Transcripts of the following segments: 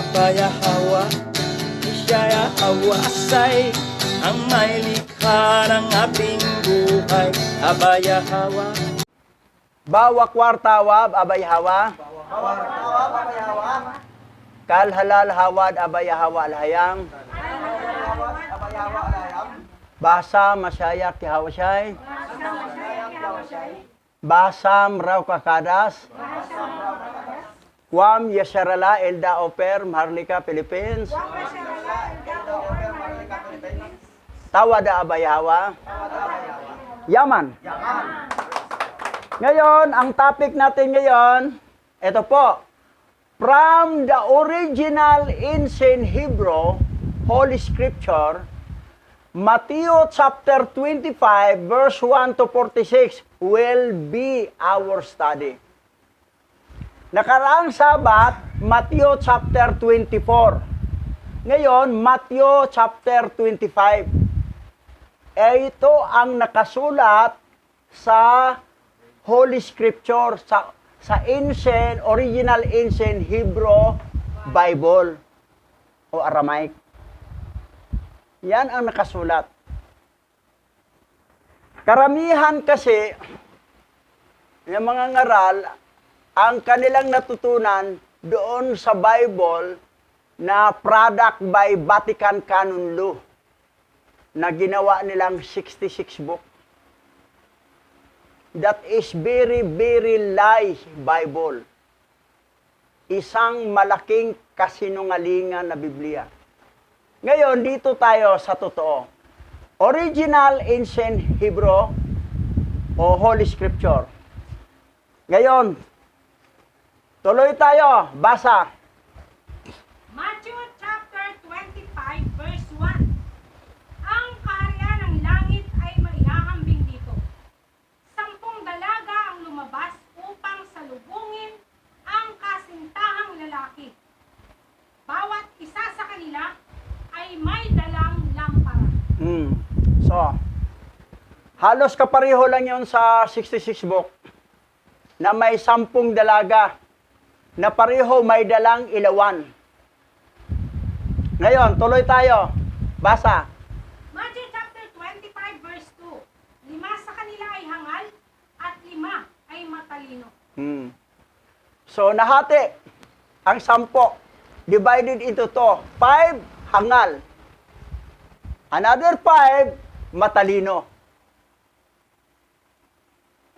Abaya Hawa, Isaya Hawasay, ang may likha ng ating buhay. Abaya Hawa. Bawa kwartawab abay hawa. Kal halal hawad abay hawa alhayam. Basa masyayak ti hawasay. Basam raw kakadas. Kwam yasharala elda oper Maharlika Philippines. Tawada abay hawa. Yaman. Ngayon, ang topic natin ngayon, ito po, from the original ancient Hebrew, Holy Scripture, Matthew chapter 25, verse 1 to 46 will be our study. Nakaraang Sabat, Matthew chapter 24. Ngayon, Matthew chapter 25. Ito ang nakasulat sa Holy Scripture, sa original ancient Hebrew Bible o Aramaic. Yan ang nakasulat. Karamihan kasi, yung mga ngaral, ang kanilang natutunan doon sa Bible na product by Vatican Canon Law na ginawa nilang 66 book. That is very, very lie Bible. Isang malaking kasinungalingan na Biblia. Ngayon, dito tayo sa totoo. Original ancient Hebrew o Holy Scripture. Ngayon, tuloy tayo. Basa. Matthew chapter 25 verse 1. Ang kaharian ng langit ay maihahambing dito. 10 dalaga ang lumabas upang salubungin ang kasintahang lalaki. Bawat isa sa kanila ay may dalang lampara. So, halos kapareho lang yun sa 66 book na may 10 dalaga na pareho may dalang ilawan. Ngayon, tuloy tayo. Basa. Matthew chapter 25 verse 2. 5 sa kanila ay hangal at 5 ay matalino. So, nahati ang 10. Divided into 2. 5 hangal. Another 5 matalino.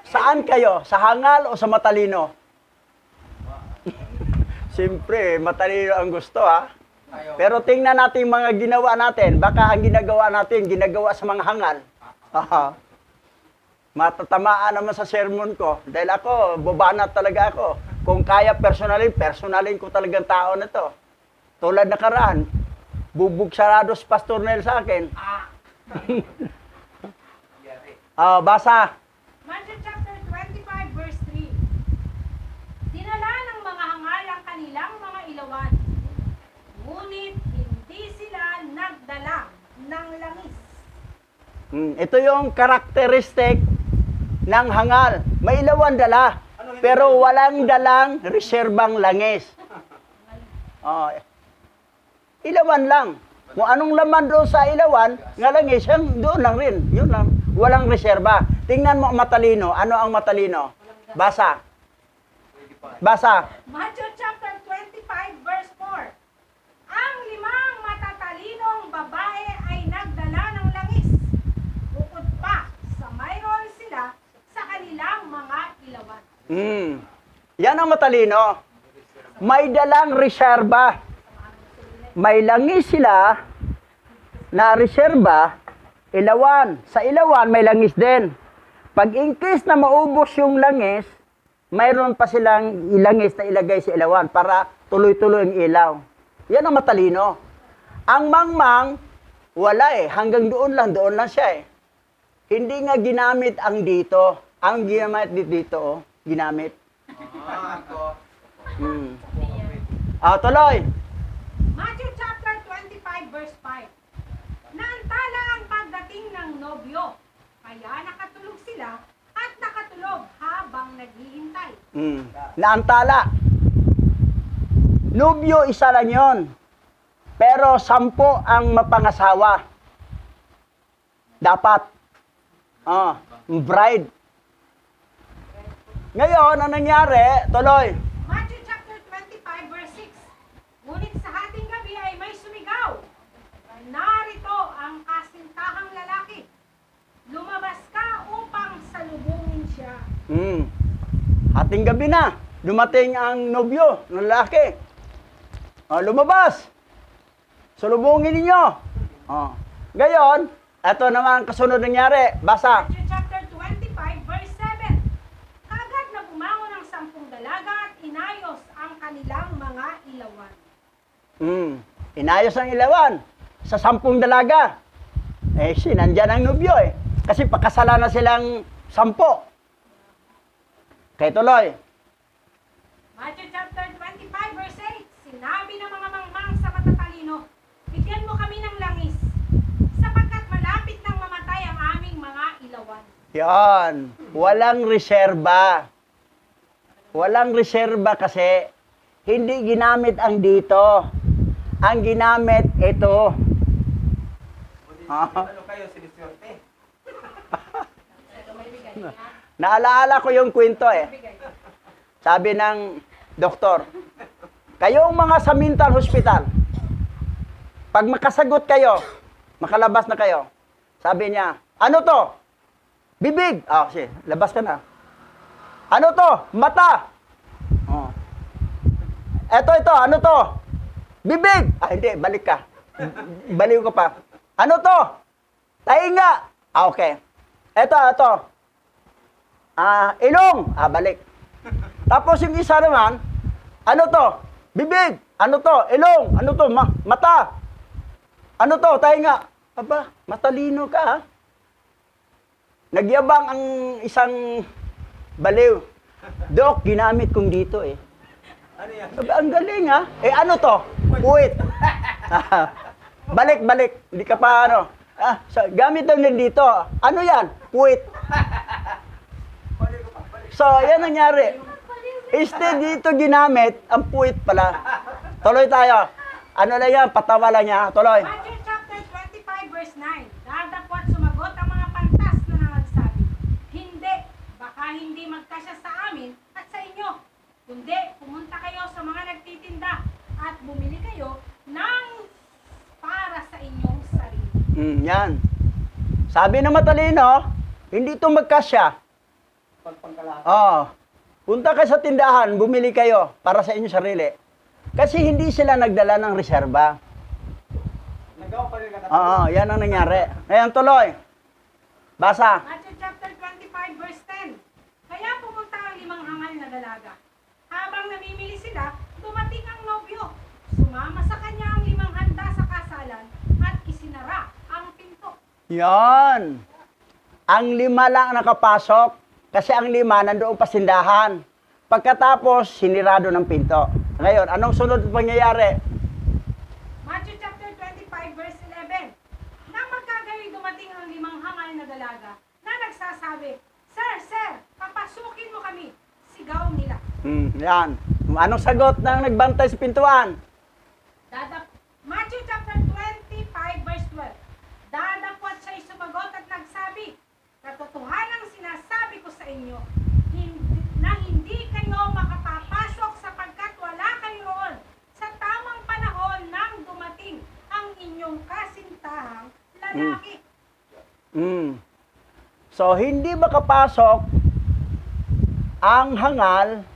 Saan kayo? Sa hangal o sa matalino? Siyempre, matalino ang gusto ha. Pero tingnan natin mga ginawa natin. Baka ang ginagawa natin, ginagawa sa mga hangal. Matatamaan naman sa sermon ko. Dahil ako, bobanat talaga ako. Kung kaya personalin ko talagang tao na to. Tulad na karaan, bubog sarados Pastor Nel sa akin. Basa. Matthew chapter 25 verse 3. Dinala ng mga hangal ang kanilang mga ilawan. Ngunit hindi sila nagdala ng langis. Ito yung karakteristik ng hangal. May ilawan dala, pero walang dalang reserbang langis. Ilawan lang. Kung anong laman doon sa ilawan, nga langis, doon lang rin. Yun lang. Walang reserba. Tingnan mo matalino. Ano ang matalino? Basa. Basa. Matthew chapter 25 verse 4. Ang 5 matatalinong babae ay nagdala ng langis. Bukod pa sa mayroon sila sa kanilang mga ilawan. Yan ang matalino. May dalang reserba. May langis sila na reserba, ilawan. Sa ilawan, may langis din. Pag in case na maubos yung langis, mayroon pa silang ilangis na ilagay sa ilawan para tuloy-tuloy ang ilaw. Yan ang matalino. Ang mangmang, wala hanggang doon lang siya Hindi nga ginamit ang dito. Ang ginamit dito, ginamit. Tuloy. Matthew chapter 25 verse 5. Naantala ang pagdating ng nobyo, kaya nakatulog sila at nakatulog habang naghihintay. Naantala. Nobyo, isa lang yon. Pero 10 ang mapangasawa. Dapat. Bride. Ngayon, ang nangyari, tuloy. Matthew chapter 25 verse 6. Ngunit sa hating gabi ay may sumigaw. Narito ang kasintahang lalaki. Lumabas ka upang salubungin siya. Hating gabi na. Dumating ang nobyo ng lalaki. Lumabas. Salubungin ninyo. Ngayon, ito naman kasunod nangyari. Basa. Matthew chapter 25 verse 7. Kagad na bumangon ang 10 dalaga at inayos ang kanilang mga ilawan. Inayos ang ilawan sa 10 dalaga. Nandyan ang nobyo Kasi pakasalan na silang 10. Kaya tuloy. Matthew chapter 25 verse 8. Sinabi ng mga mangmang sa matatalino, bigyan mo kami ng langis, sapagkat malapit nang mamatay ang aming mga ilawan. Yan. Walang reserba. Walang reserba kasi hindi ginamit ang dito. Ang ginamit ito. Ano kayo, siniswerte? Naalaala ko yung kwento Sabi ng doktor, kayong mga sa mental hospital, pag makasagot kayo, makalabas na kayo, sabi niya, ano to? Bibig. Sige, labas ka na. Ano to? Mata. Ito, ano to? Bibig. Hindi, balik ka. Baliw ka pa. Ano to? Tainga. Okay. Ito. Ilong. Balik. Tapos yung isa naman, ano to? Bibig. Ano to? Ilong. Ano to? Mata. Ano to? Tainga. Aba, matalino ka ha? Nagyabang ang isang baliw. Dok, ginamit kong dito Ano yan? Ang galing ha? Ano to? Puwit. Balik. Hindi ka pa gamit daw nila dito. Ano yan? Puwit. So, yan nangyari. Instead dito ginamit, ang puwit pala. Tuloy tayo. Ano na yan? Patawa lang niya. Tuloy. Matthew chapter 25 verse 9. Dadapot sumagot ang mga pantas na nagsabi, hindi, baka hindi magkasya sa amin at sa inyo. Kundi, pumunta kayo sa mga nagtitinda at bumili kayo ng para sa inyong sarili. Yan. Sabi na matalino, hindi ito magkasya. Punta kayo sa tindahan, bumili kayo para sa inyong sarili. Kasi hindi sila nagdala ng reserba. Nagawa pa rin ka Yan ang nangyari. Ngayon tuloy. Basa. Matthew chapter 25 verse 10. Kaya pumunta ang 5 hangal na dalaga. Habang namimili sila, dumating ang nobyo. Sumama sa kanya ang 5 handa sa kasalan at isinara ang pinto. Yan. Ang 5 lang nakapasok kasi ang 5 nandoon pa sindahan. Pagkatapos, sinirado ng pinto. Ngayon, anong sunod pangyayari? Matthew chapter 25 verse 11. Nang magkagayon dumating ang 5 hangal na dalaga na nagsasabi, Sir, papasukin mo kami. Sigaw nila. Yan. Anong sagot ng nagbantay sa pintuan? Matthew chapter 25 verse 12. Dadapot siya'y sumagot at nagsabi, katotohanang sinasabi ko sa inyo, na hindi kayo makapapasok sapagkat wala kayo roon sa tamang panahon nang dumating ang inyong kasintahang lalaki. So, hindi makapasok ang hangal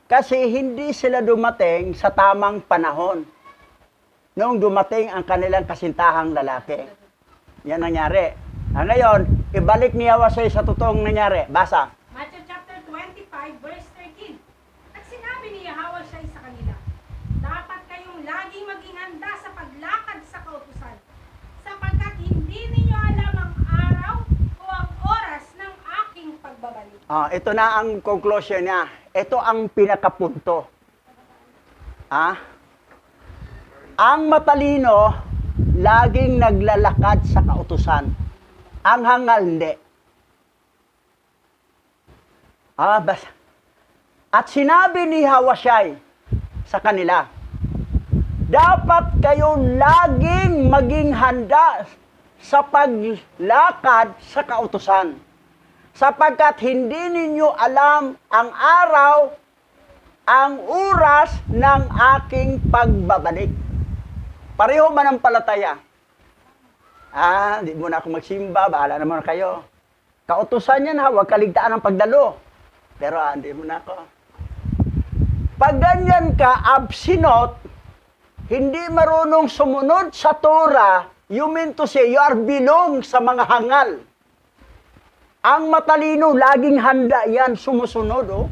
kasi hindi sila dumating sa tamang panahon noong dumating ang kanilang kasintahang lalaki. Yan nangyari. Ngayon, ibalik niya sa totoong nangyari. Basa. Matthew chapter 25 verse 13. At sinabi ni Yahweh sa kanila, dapat kayong laging maging handa sa paglakad sa kautusan, sapagkat hindi ninyo alam ang araw o ang oras ng aking pagbabalik. Ito na ang conclusion niya. Ito ang pinakapunto. Ang matalino, laging naglalakad sa kautusan. Ang hangal, hindi. At sinabi ni Hawashai sa kanila. Dapat kayo laging maging handa sa paglakad sa kautusan. Sapagkat hindi ninyo alam ang araw, ang oras ng aking pagbabalik. Pareho manampalataya. Di muna ako magsimba, bahala naman kayo. Kautusan yan ha, huwag kaligtaan ng pagdalo. Pero hindi muna ako. Pag ganyan ka, absinot, hindi marunong sumunod sa Torah, you mean to say, you are belong sa mga hangal. Ang matalino, laging handa yan, sumusunod. Oh.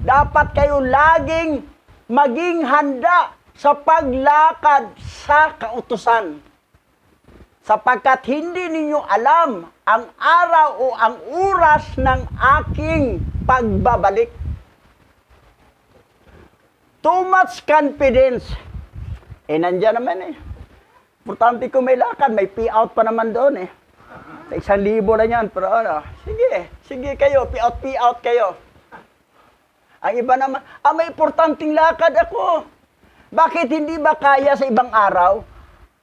Dapat kayo laging maging handa sa paglakad sa kautusan. Sapagkat hindi ninyo alam ang araw o ang oras ng aking pagbabalik. Too much confidence. Nandyan naman eh. Importante ko may lakad, may pay-out pa naman doon eh. Sa 1,000 na yan, pero ano, sige kayo, pay-out kayo. Ang iba naman, may importanteng lakad ako. Bakit hindi ba kaya sa ibang araw?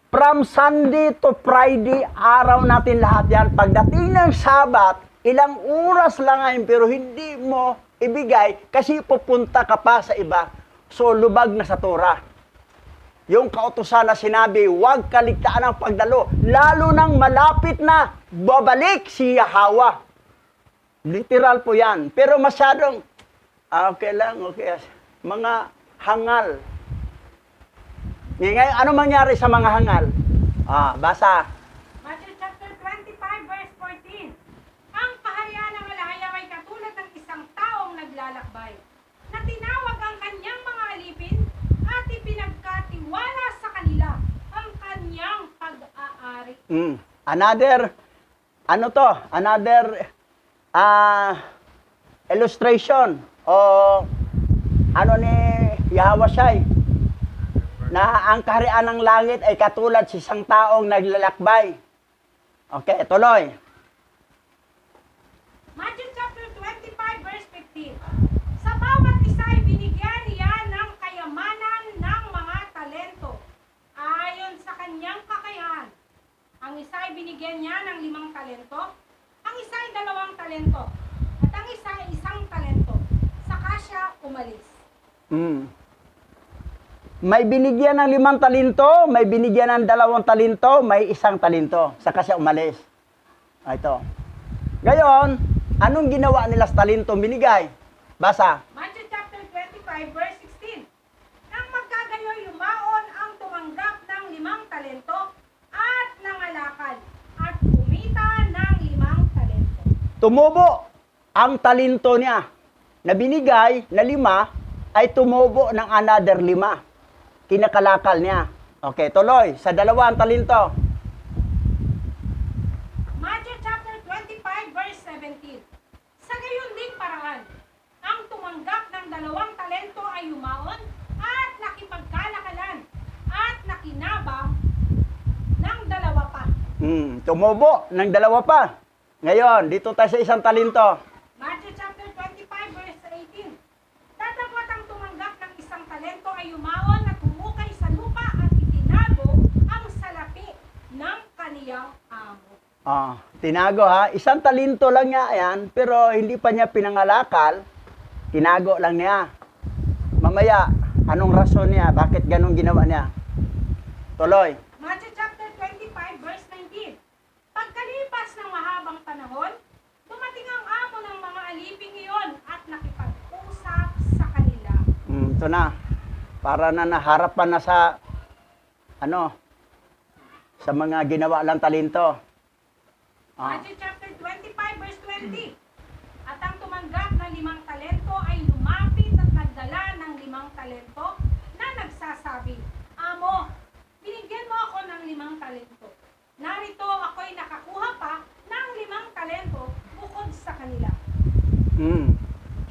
From Sunday to Friday, araw natin lahat yan. Pagdating ng Sabat, ilang oras lang ngayon, pero hindi mo ibigay kasi pupunta ka pa sa iba. So, lubag na sa Torah. Yung kautusan na sinabi, huwag kaligtaan ang pagdalo. Lalo nang malapit na babalik si Yahweh. Literal po yan. Pero masyadong, okay lang, okay. Mga hangal. Ngayon, ano mangyari sa mga hangal? Basa. Matthew chapter 25 verse 14. Ang kaharian ng malaya ay katulad ng isang taong naglalakbay, na tinawag ang kanyang mga alipin at ipinagkatiwala sa kanila ang kanyang pag-aari. Another illustration o ano ni Yahweh Shai, na ang kaharian ng langit ay katulad sa isang taong naglalakbay. Okay, tuloy. Matthew chapter 25 verse 15. Sa bawat isa ay binigyan niya ng kayamanan ng mga talento ayon sa kanyang kakayahan. Ang isa ay binigyan niya ng 5 talento, ang isa ay 2 talento, at ang isa ay 1 talento. Saka siya umalis. May binigyan ng 5 talento, may binigyan ng 2 talento, may 1 talento. Saka siya umalis. Ito. Ngayon, anong ginawa nila sa talento binigay? Basa. Matthew chapter 25 verse 16. Nang magkagayoy lumaon ang tumanggap ng 5 talento at nangalakal at kumita ng 5 talento. Tumubo ang talento niya na binigay na 5 ay tumubo ng another 5. Kinakalakal niya. Okay, tuloy. Sa 2 talento. Matthew chapter 25 verse 17. Sa gayon ding paraan, ang tumanggap ng 2 talento ay yumaon at nakipagkalakalan at nakinabang ng 2 pa. Tumubo ng 2 pa. Ngayon, dito tayo sa 1 talento. Matthew chapter 25 verse 18. Datapwat ang tumanggap ng 1 talento ay yumaon at humukay sa lupa at itinago ang salapi ng kaniyang amo. Tinago ha. 1 talento lang niya yan, pero hindi pa niya pinangalakal. Tinago lang niya. Mamaya, anong rason niya? Bakit ganun ginawa niya? Tuloy. Matthew chapter 25 verse 19. Pagkalipas ng mahabang panahon, dumating ang amo ng mga aliping iyon at nakipag-usap sa kanila. Ito na. Para na naharapan na sa sa mga ginawa lang talento. Matthew chapter 25 verse 20. At ang tumanggap ng 5 talento ay lumapit at nagdala ng 5 talento na nagsasabi, Amo, binigyan mo ako ng 5 talento. Narito ako'y nakakuha pa ng 5 talento bukod sa kanila.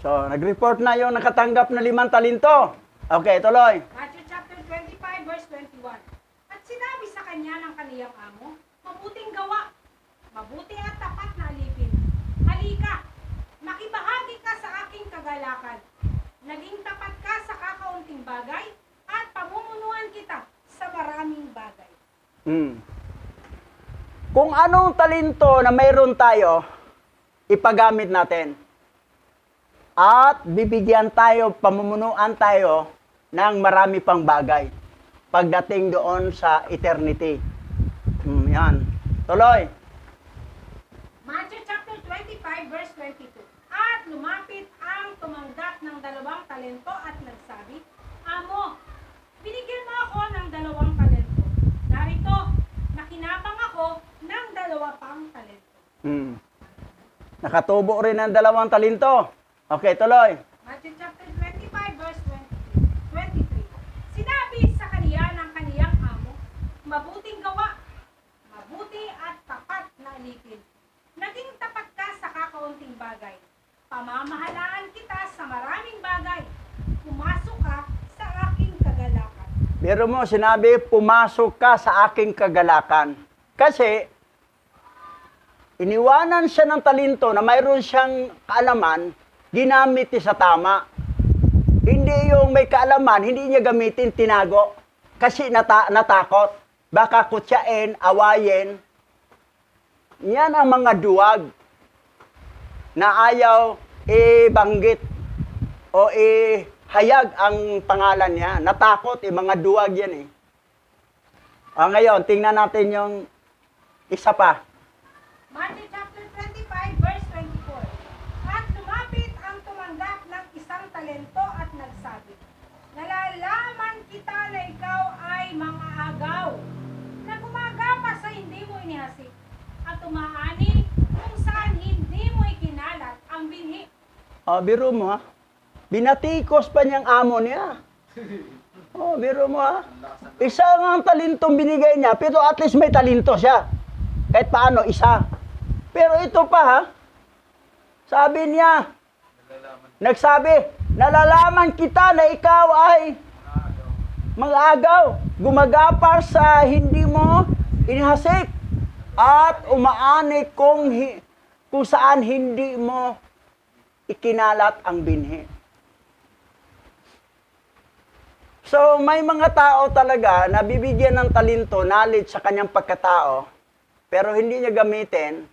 So, nag-report na yung nakatanggap na 5 talento. Okay, tuloy. Matthew chapter 25 verse 21. At sinabi sa kanya ng kaniyang amo, mabuting gawa, mabuti at tapat na alipin. Halika, makibahagi ka sa aking kagalakan. Naging tapat ka sa kakaunting bagay at pamumunuan kita sa maraming bagay. Kung anong talento na mayroon tayo, ipagamit natin. At bibigyan tayo, pamumunuan tayo ng marami pang bagay pagdating doon sa eternity. Yan. Tuloy. Matthew chapter 25 verse 22. At lumapit ang tumanggap ng 2 talento at nagsabi, Amo, binigyan mo ako ng 2 talento. Narito, nakinabang ako ng 2 pang talento. Nakatubo rin ang 2 talento. Okay, tuloy. Matthew chapter 25 verse 23. Sinabi sa kaniya ng kaniyang amo, mabuting gawa, mabuti at tapat na alipin. Naging tapat ka sa kakaunting bagay. Pamamahalaan kita sa maraming bagay. Pumasok ka sa aking kagalakan. Pero mo, sinabi, pumasok ka sa aking kagalakan. Kasi, iniwanan siya ng talento na mayroon siyang kaalaman, ginamit niya sa tama. Hindi yung may kaalaman, hindi niya gamitin, tinago. Kasi natakot. Baka kutsain, awayin. Yan ang mga duwag na ayaw ibanggit o ihayag ang pangalan niya. Natakot, mga duwag yan eh. Ngayon, tingnan natin yung isa pa. Matthew chapter 25 verse 24. At lumapit ang tumanggap ng 1 talento at nagsabi, nalalaman kita na ikaw ay mga agaw, na gumagapa sa hindi mo inihasik, at umaani kung saan hindi mo ikinalat ang binhi. Biro mo ha. Binatikos pa niyang amo niya. Biro mo ha. Isa nga ang talentong binigay niya, pero at least may talento siya. Kahit paano, isa. Pero ito pa ha, sabi niya, nagsabi, nalalaman kita na ikaw ay mga agaw, gumagapar sa hindi mo inihasik, at umaani kung saan hindi mo ikinalat ang binhi. So, may mga tao talaga na bibigyan ng talento, knowledge sa kanyang pagkatao, pero hindi niya gamitin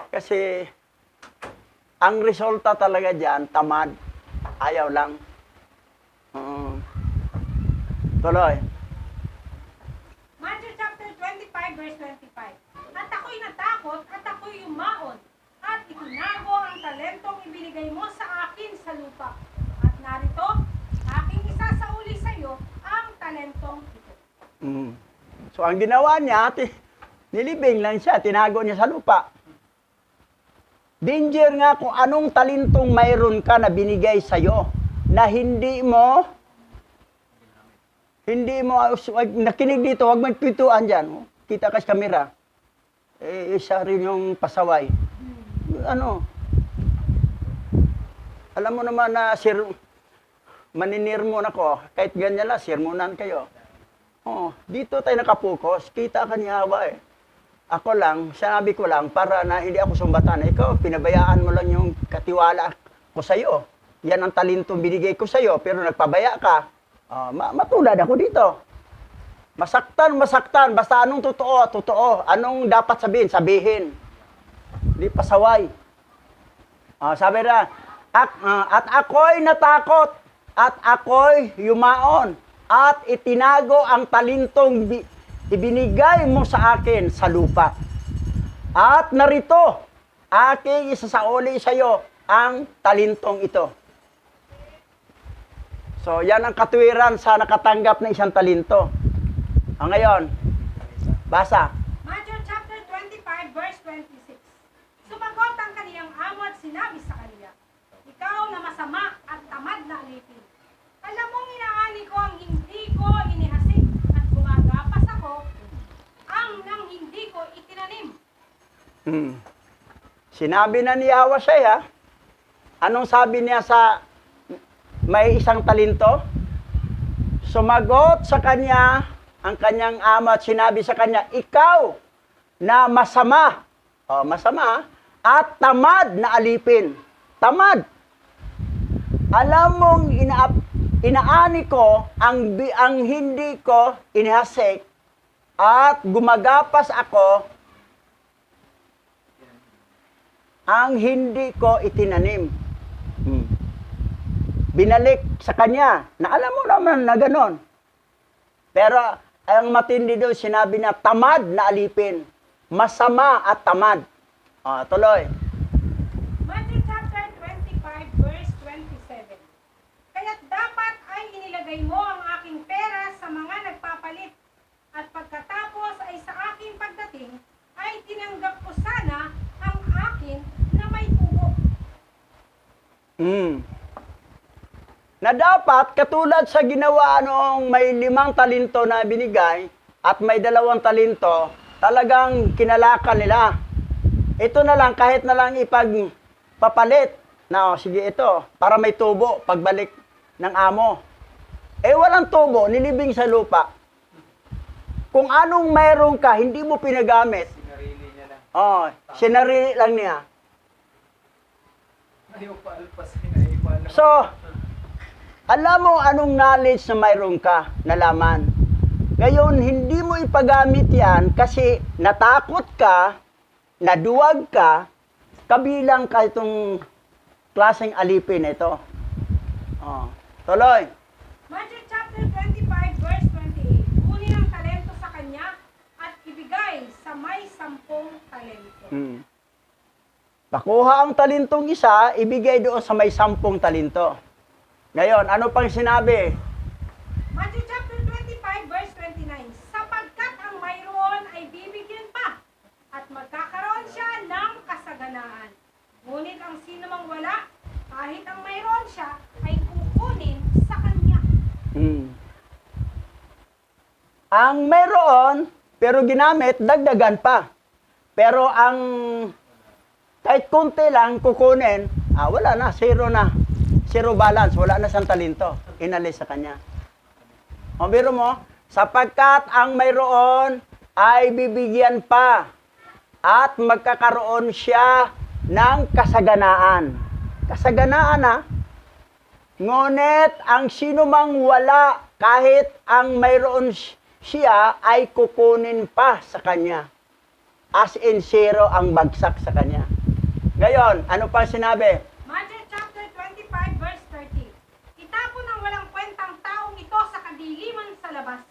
kasi ang resulta talaga dyan, tamad. Ayaw lang. Tuloy. Matthew chapter 25 verse 25. At ako'y natakot at ako'y yumaon at itinago ang talentong ibinigay mo sa akin sa lupa. At narito, aking isasauli sa iyo ang talentong ito. So, ang ginawa niya, nilibing lang siya, tinago niya sa lupa. Danger nga kung anong talentong mayroon ka na binigay sa'yo na hindi mo, nakinig dito, huwag magpituan dyan. Kita ka sa kamera. Isa rin yung pasaway. Alam mo naman na maninirmon ako, kahit ganyan lang, sirmonan kayo. Dito tayo nakapokus, kita ka niya hawa eh. Ako lang, sinabi ko lang, para na hindi ako sumbatan. Ikaw, pinabayaan mo lang yung katiwala ko sa'yo. Yan ang talentong binigay ko sa'yo, pero nagpabaya ka. Matulad ako dito. Masaktan, basta anong totoo. Anong dapat sabihin. Hindi pasaway. Sabi na, at ako'y natakot, at ako'y yumaon, at itinago ang talentong ibinigay mo sa akin sa lupa. At narito, aking isasauli sa iyo ang talentong ito. So, yan ang katuwiran sa nakatanggap ng isang talento. Ngayon, basa. Matthew chapter 25 verse 26. Sumagot ang kaniyang amo at sinabi sa kaniya, ikaw na masama at tamad na alipin. Alam mong inaani ko ang hindi ko inihasik at gumagapas ako ang nang hindi ko itinanim. Sinabi na ni Yahweh, anong sabi niya sa may isang talento? Sumagot sa kanya ang kanyang ama at sinabi sa kanya, ikaw na masama, masama, at tamad na alipin. Tamad. Alam mong inaani ko ang hindi ko inihasik at gumagapas ako ang hindi ko itinanim. Binalik sa kanya, na alam mo naman na ganon. Pero ang matindi doon, sinabi na tamad na alipin. Masama at tamad. Tuloy. Matthew chapter 25 verse 27. Kaya't dapat ay inilagay mo ang aking pera sa mga nagpapalit, at pagkatapos ay sa aking pagdating ay tinanggap ko sana ang akin na may tubo. Na dapat, katulad sa ginawa noong may 5 talento na binigay at may 2 talento, talagang kinalakan nila. Ito na lang, kahit na lang ipagpapalit. Na, sige ito, para may tubo, pagbalik ng amo. Walang tubo, nilibing sa lupa. Kung anong mayroon ka, hindi mo pinagamit. Sinarili niya lang. Sinarili lang niya. Ayaw pa alpas, inaipala. So, alam mo anong knowledge na mayroon ka, nalaman. Ngayon, hindi mo ipagamit yan kasi natakot ka, naduwag ka, kabilang ka itong klaseng alipin ito. Tuloy. Matthew chapter 25 verse 28. Kunin ang talento sa kanya at ibigay sa may 10 talento. Pakuha ang talentong isa, ibigay doon sa may 10 talento. Ngayon, ano pang sinabi? Matthew chapter 25 verse 29. Sapagkat ang mayroon ay bibigyan pa, at magkakaroon siya ng kasaganaan. Ngunit ang sino mang wala, kahit ang mayroon siya, ay kukunin sa kanya. Ang mayroon, pero ginamit, dagdagan pa. Pero ang kahit konti lang kukunin, wala na, zero na. Zero balance, wala na siyang talento. Inalis sa kanya. Biro mo, sapagkat ang mayroon ay bibigyan pa at magkakaroon siya ng kasaganaan. Kasaganaan ngunit ang sino mang wala, kahit ang mayroon siya, ay kukunin pa sa kanya. As in zero ang bagsak sa kanya. Ngayon, ano pa sinabi? Matthew chapter 25 verse 30. Itapon ang walang kwentang taong ito sa kadiliman sa labas.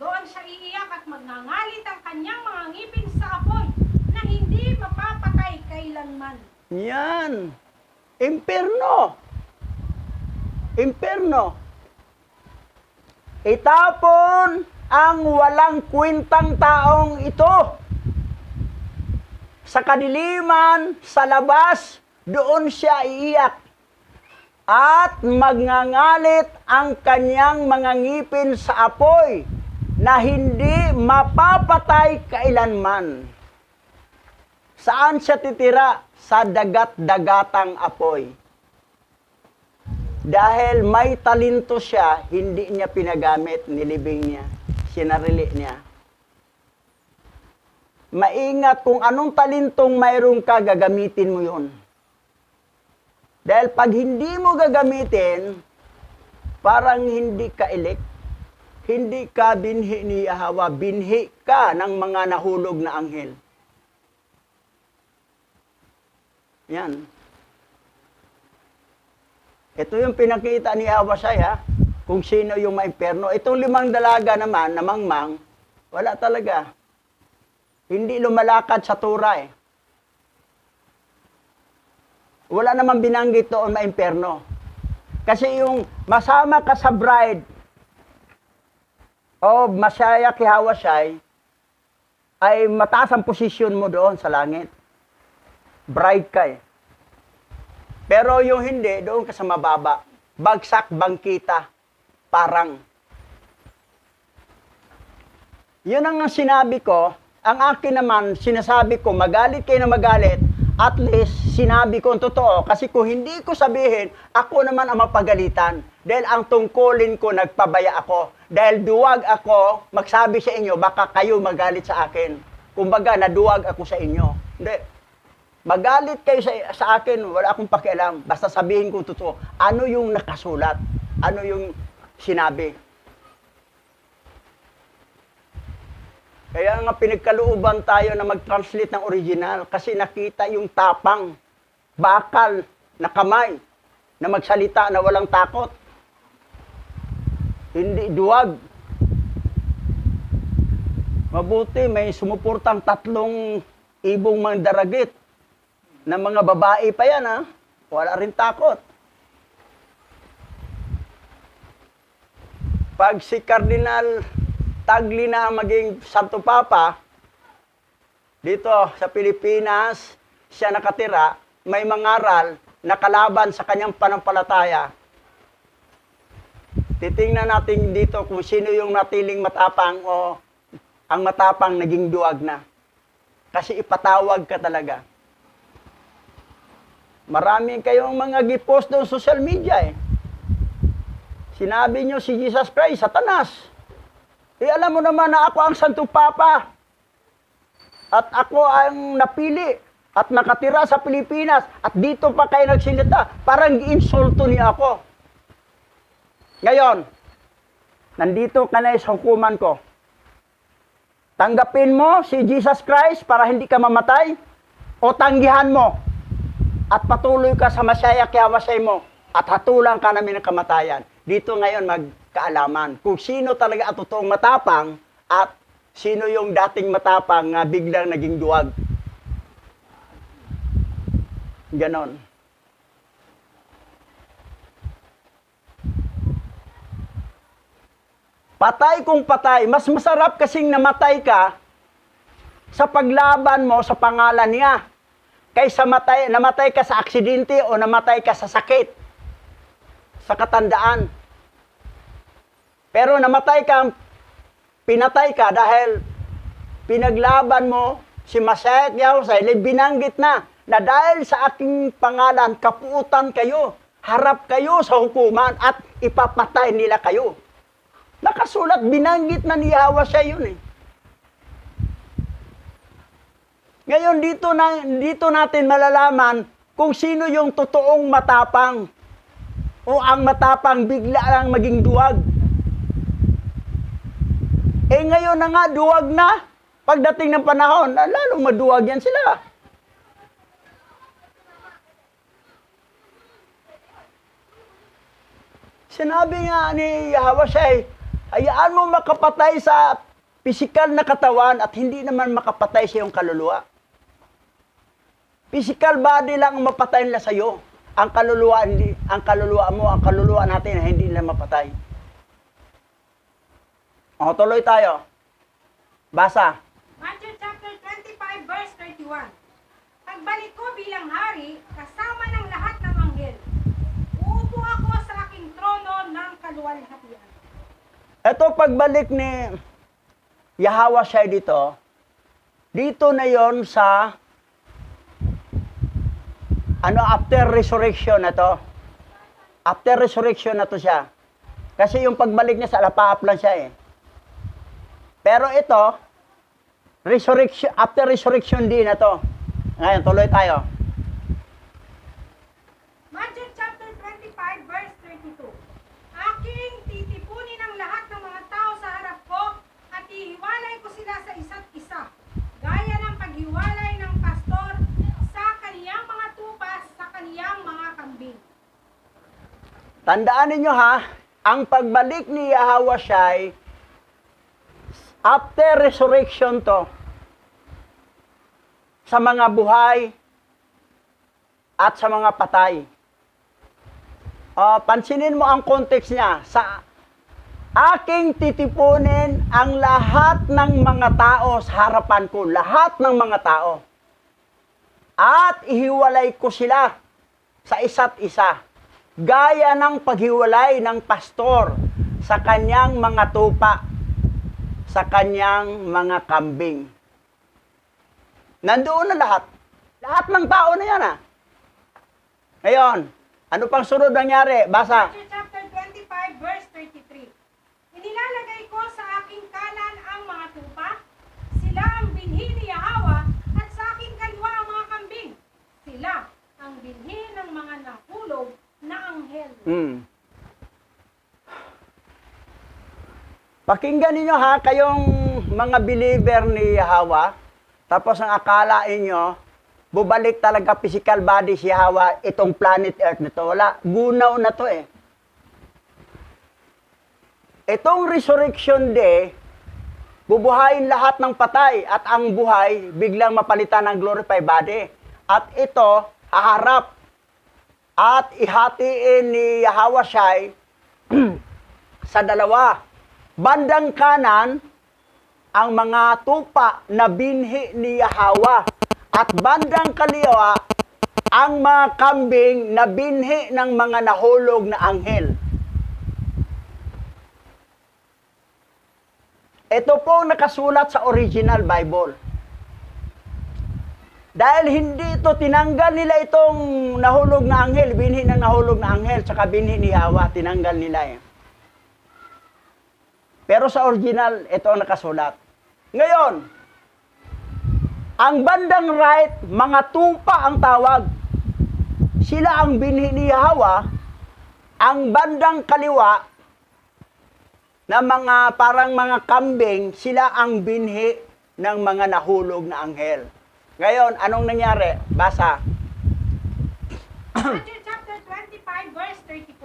Doon siya iiyak at magngangalit ang kanyang mga ngipin sa apoy na hindi mapapatay kailanman. Yan. Imperno. Imperno. Itapon ang walang kwentang taong ito sa kadiliman, sa labas, doon siya iiyak. At magngangalit ang kanyang mga ngipin sa apoy na hindi mapapatay kailanman. Saan siya titira? Sa dagat-dagatang apoy. Dahil may talento siya, hindi niya pinagamit, nilibing niya, sinarili niya. Maingat kung anong talentong mayroon ka, gagamitin mo yun. Dahil pag hindi mo gagamitin, parang hindi ka elect, hindi ka binhi ni Yahweh, binhi ka ng mga nahulog na anghel. Yan. Ito yung pinakita ni Yahweh kung sino yung maimperno. Itong 5 dalaga naman, na mangmang, wala talaga. Hindi lumalakad sa tura Wala namang binanggit doon maimperno. Kasi yung masama ka sa bride o masaya kay Hawashay, ay mataas ang posisyon mo doon sa langit. Bride ka Pero yung hindi, doon ka sa mababa. Bagsak, bangkita, parang. Yun ang sinabi ko. Ang akin naman, sinasabi ko, magalit kayo na magalit, at least sinabi ko ang totoo. Kasi kung hindi ko sabihin, ako naman ang mapagalitan. Dahil ang tungkulin ko, nagpabaya ako. Dahil duwag ako, magsabi sa inyo, baka kayo magalit sa akin. Kumbaga, naduwag ako sa inyo. Hindi. Magalit kayo sa akin, wala akong pakialam. Basta sabihin ko totoo, ano yung nakasulat. ano yung sinabi. Kaya nga pinagkalooban tayo na mag-translate ng original kasi nakita yung tapang, bakal na kamay na magsalita na walang takot. Hindi duwag. Mabuti may sumuportang 3 ibong mandaragit na mga babae pa yan, ha? Wala rin takot. Pag si Cardinal Tagle na maging Santo Papa, dito sa Pilipinas, siya nakatira, may mangaral na kalaban sa kanyang panampalataya. Titingnan natin dito kung sino yung natiling matapang o ang matapang naging duwag na. Kasi ipatawag ka talaga. Maraming kayong mga gipost doon sa social media eh. Sinabi nyo si Jesus Christ, Satanas. Alam mo naman na ako ang Santo Papa. At ako ang napili at nakatira sa Pilipinas. At dito pa kayo nagsilita. Parang insulto niya ako. Ngayon, nandito ka na sa hukuman ko. Tanggapin mo si Jesus Christ para hindi ka mamatay o tanggihan mo at patuloy ka sa masaya kiyawasay mo at hatulang ka namin ng kamatayan. Dito ngayon magkaalaman kung sino talaga ang totoong matapang at sino yung dating matapang na biglang naging duwag. Ganon. Patay kung patay, mas masarap kasing namatay ka sa paglaban mo sa pangalan niya kaysa namatay ka sa aksidente o namatay ka sa sakit, sa katandaan. Pero pinatay ka dahil pinaglaban mo si Masaya Yahusay, binanggit na dahil sa aking pangalan, kapuutan kayo, harap kayo sa hukuman at ipapatay nila kayo. Nakasulat, binanggit na ni Yahusay yun eh. Ngayon, dito natin malalaman kung sino yung totoong matapang o ang matapang bigla lang maging duwag. Eh ngayon na nga, duwag na. Pagdating ng panahon, lalong maduwag yan sila. Sinabi nga ni Yahusay, hayaan mo makapatay sa pisikal na katawan at hindi naman makapatay sa iyong kaluluwa. Physical body lang ang mapatay nila sa iyo. Ang kaluluwa mo, ang kaluluwa natin hindi nila mapatay. O, tuloy tayo. Basa. Matthew chapter 25 verse 31. Pagbalik ko bilang hari, kasama ng lahat ng anghel, uupo ako sa aking trono ng kaluwalhatian. Ito pagbalik ni Yahusay dito na yon sa after resurrection na to. After resurrection na to siya. Kasi yung pagbalik niya sa alapaap lang siya eh. Pero ito, after resurrection din na to. Ngayon, tuloy tayo. Matthew chapter 25 verse 32. Aking titipunin ang lahat ng mga tao sa harap ko at ihiwalay ko sila sa isa't isa. Gaya ng paghiwalay ng pastor sa kaniyang mga tupa sa kaniyang mga kambing. Tandaan ninyo ha, ang pagbalik ni Yahusay, after resurrection to, sa mga buhay at sa mga patay. Pansinin mo ang context niya. Sa aking titipunin ang lahat ng mga tao sa harapan ko. Lahat ng mga tao. At ihiwalay ko sila sa isa't isa. Gaya ng paghiwalay ng pastor sa kanyang mga tupa, sa kanyang mga kambing. Nandoon na lahat. Lahat ng tao na yan Ngayon, ano pang sunod nangyari? Basa. Matthew chapter 25 verse 33. Inilalagay ko sa aking kanan ang mga tupa, sila ang binhi ni Yahweh, at sa aking kaliwa ang mga kambing. Sila ang binhi ng mga nahulog na anghel. Pakinggan ninyo ha, kayong mga believer ni Yahweh, tapos ang akalain nyo, bubalik talaga physical body si Yahweh, itong planet Earth nito. Wala, gunaw na to eh. Itong Resurrection Day, bubuhayin lahat ng patay at ang buhay biglang mapalitan ng glorified body. At ito, haharap at ihatiin ni Yahweh Shai sa dalawa. Bandang kanan, ang mga tupa na binhi ni Yahweh. At bandang kaliwa, ang mga kambing na binhi ng mga nahulog na anghel. Ito po nakasulat sa original Bible. Dahil hindi ito tinanggal nila itong nahulog na anghel, binhi ng nahulog na anghel, saka binhi ni Yahweh, tinanggal nila eh. Pero sa original, ito ang nakasulat. Ngayon, ang bandang right, mga tupa ang tawag. Sila ang binhi ni Yahweh. Ang bandang kaliwa, na mga parang mga kambing, sila ang binhi ng mga nahulog na anghel. Ngayon, anong nangyari? Basa. Matthew chapter 25, verse 34.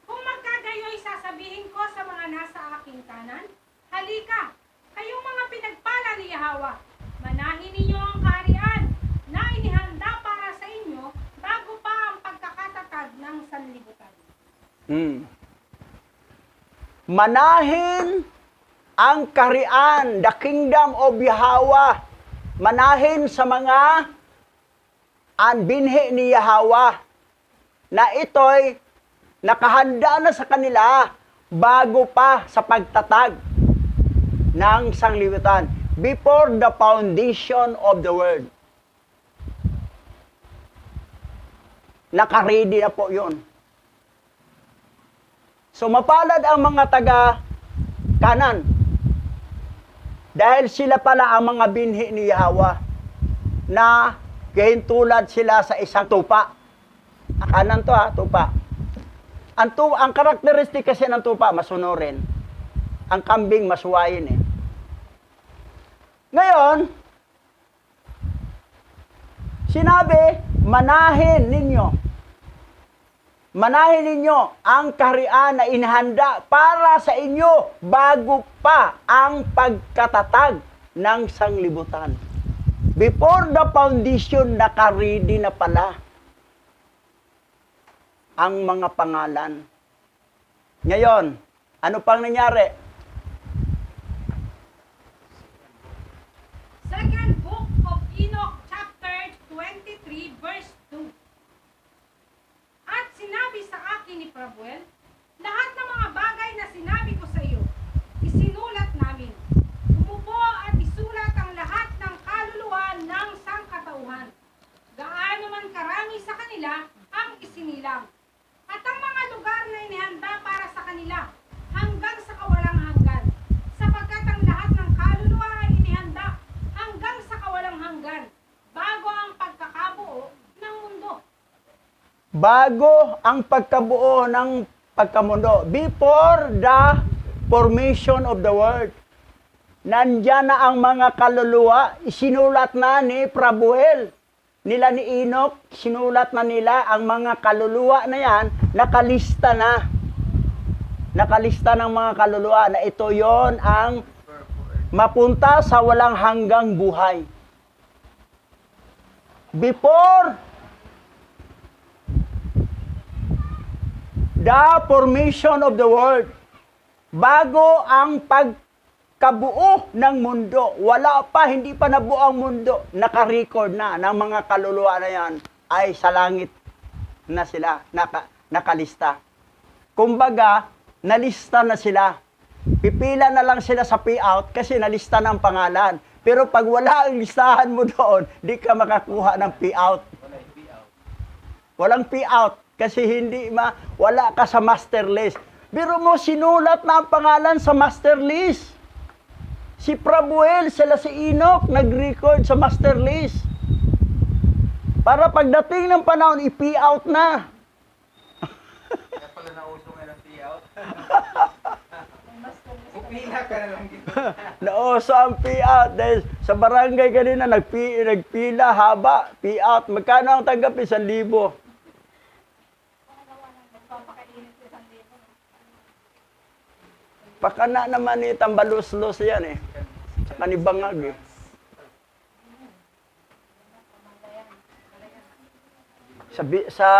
Kung magkagayoy, sasabihin ko sa mga nasa aking kanan, halika, kayong mga pinagpala ni Yahweh, manahin ninyo ang kaharian na inihanda para sa inyo bago pa ang pagkakatatag ng sanlibutan. Manahin ang kaharian, the kingdom of Yahweh. Manahin sa mga binhi ni Yahweh na ito'y nakahanda na sa kanila bago pa sa pagtatag ng sanglibutan. Before the foundation of the world. Nakaready na po yun. So mapalad ang mga taga kanan. Dahil sila pala ang mga binhi ni Yahweh na kahintulad sila sa isang tupa. Kanan to ha, tupa. Ang karakteristik kasi ng tupa, masunurin. Ang kambing, masuwayin eh. Ngayon, sinabi, manahin ninyo. Manahin ninyo ang kaharian na inihanda para sa inyo bago pa ang pagkatatag ng sanglibutan. Before the foundation, nakaready na pala ang mga pangalan. Ngayon, ano pang nangyari? Second book of Enoch, chapter 23, verse 2. At sinabi sa akin ni Prabuel, lahat ng mga bagay na sinabi ko sa iyo, isinulat namin. Umupo at isulat ang lahat ng kaluluwa ng sangkatauhan. Gaano man karami sa kanila ang isinilang. At ang mga lugar na inihanda para sa kanila, hanggang sa kawalang hanggan. Sapagkat ang lahat ng kaluluwa ay inihanda hanggang sa kawalang hanggan, bago ang pagkakabuo ng mundo. Bago ang pagkabuo ng pagkamundo. Before the formation of the world. Nandyan na ang mga kaluluwa, isinulat na ni Prabuel. Nila ni Enoch, sinulat na nila ang mga kaluluwa na yan, nakalista na. Nakalista ng mga kaluluwa na ito yon ang mapunta sa walang hanggang buhay. Before the formation of the world, bago ang pagkabuo ng mundo, wala pa, hindi pa nabuo ang mundo, naka-record na ng mga kaluluwa na yan, ay sa langit na sila, nakalista. Kumbaga, nalista na sila. Pipila na lang sila sa payout kasi nalista ng pangalan. Pero pag wala ang listahan mo doon, di ka makakuha ng payout. Walang payout. Kasi wala ka sa master list. Pero mo, sinulat na ang pangalan sa master list. Si Prabuel, sila si Enoch, nag-record sa master list. Para pagdating ng panahon, i-payout na. Kaya pala nauso ngayon ang payout. Pupila ka na lang dito. Nauso ang pay-out dahil sa barangay kanina nagpila haba, pay-out. Magkano ang tanggap? 1,000. Pakana naman ni tambalos-los yan eh. Tsaka ni Bangag eh. Sa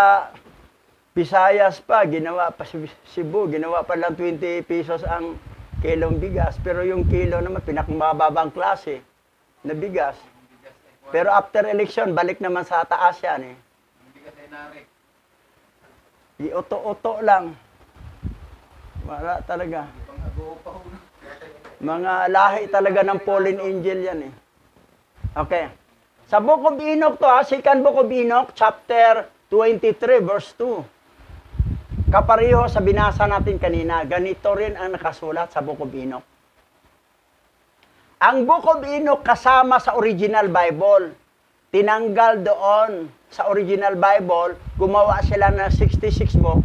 Visayas pa, ginawa pa sa Cebu, ginawa pa lang 20 pesos ang kilong bigas. Pero yung kilo naman, pinakamababang klase na bigas. Pero after election, balik naman sa taas yan eh. Hindi ka narik. Iuto-uto lang. Wala talaga. Pang-ago-upaw na. Mga lahi talaga ng fallen angel yan eh. Okay. Sa Book of Enoch to ha, Second Book of Enoch, chapter 23, verse 2. Kapareho sa binasa natin kanina, ganito rin ang nakasulat sa Book of Enoch. Ang Book of Enoch kasama sa original Bible. Tinanggal doon sa original Bible, gumawa sila ng 66 book.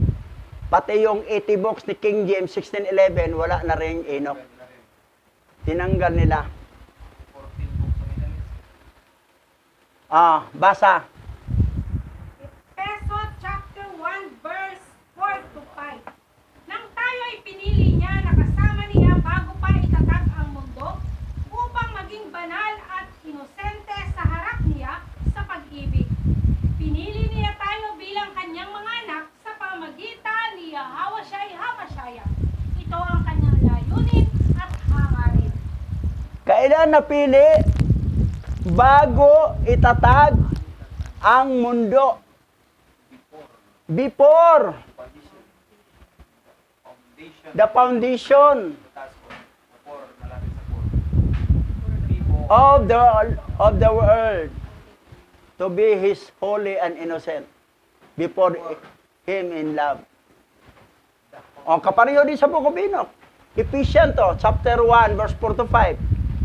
Pati yung 80 books ni King James, 1611, wala na rin Enoch. Tinanggal nila. 14 books ang inalis. Basa. Efeso chapter 1 verse 4 to 5. Nang tayo ay pinili niya na kasama niya bago pa itatag ang mundo upang maging banal at inosente sa harap niya sa pag-ibig. Pinili niya tayo bilang kanyang mga anak sa pamagitan ni Hamashaya. Ito ang kanyang layunin at hangarin. Kailan napili? Bago itatag ang mundo. Before the foundation of the world to be His holy and innocent before Him in love. Kapareho din sa Book of Enoch. Ephesians to, chapter 1, verse 4 to 5.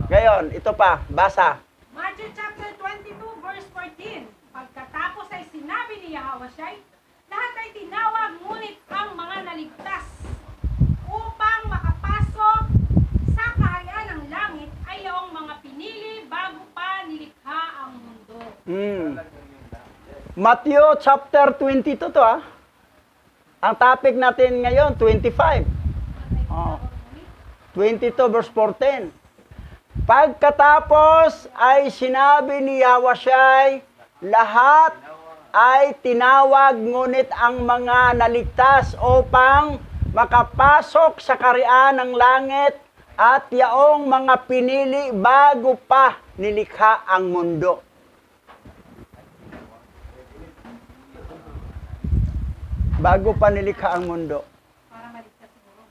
Ngayon, ito pa, basa. Matthew chapter 22 verse 14. Pagkatapos ay sinabi ni Yahweh, lahat ay tinawag, ngunit ang mga naligtas upang makapasok sa kaharian ng langit ay yung mga pinili bago pa nilikha ang mundo. Matthew chapter 22 to Ang topic natin ngayon, 25. 22 verse 14. Pagkatapos ay sinabi ni Yahweh, lahat ay tinawag, ngunit ang mga naligtas upang makapasok sa kaharian ng langit at yaong mga pinili bago pa nilikha ang mundo. Bago pa nilikha ang mundo. Para maligtas siguro.